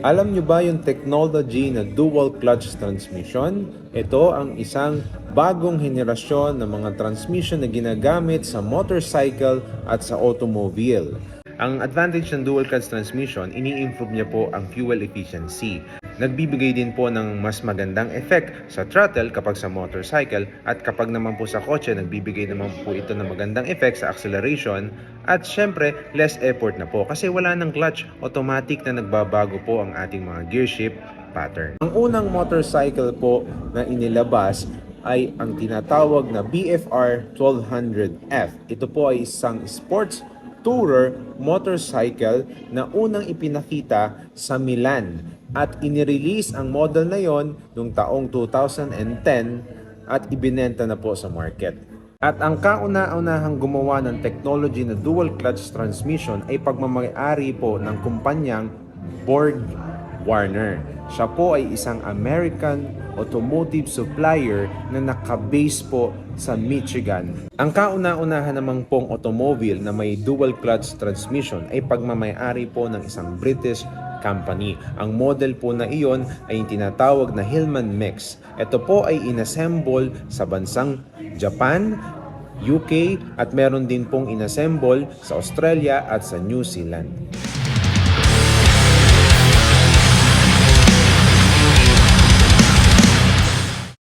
Alam nyo ba yung technology na dual clutch transmission? Ito ang isang bagong henerasyon ng mga transmission na ginagamit sa motorcycle at sa automobile. Ang advantage ng dual clutch transmission, ini-improve niya po ang fuel efficiency. Nagbibigay din po ng mas magandang effect sa throttle kapag sa motorcycle at kapag naman po sa kotse, nagbibigay naman po ito ng magandang effect sa acceleration at syempre less effort na po kasi wala ng clutch, automatic na nagbabago po ang ating mga gear shift pattern. Ang unang motorcycle po na inilabas ay ang tinatawag na BFR 1200F. Ito po ay isang sports tourer motorcycle na unang ipinakita sa Milan at inirelease ang model na yon noong taong 2010 at ibinenta na po sa market. At ang kauna-unahang gumawa ng technology na dual clutch transmission ay pagmamayari po ng kumpanyang Borg Warner. Siya po ay isang American automotive supplier na nakabase po sa Michigan. Ang kauna-unahan namang pong automobile na may dual clutch transmission ay pagmamayari po ng isang British company. Ang model po na iyon ay tinatawag na Hillman Mix. Ito po ay inassemble sa bansang Japan, UK at meron din pong inassemble sa Australia at sa New Zealand.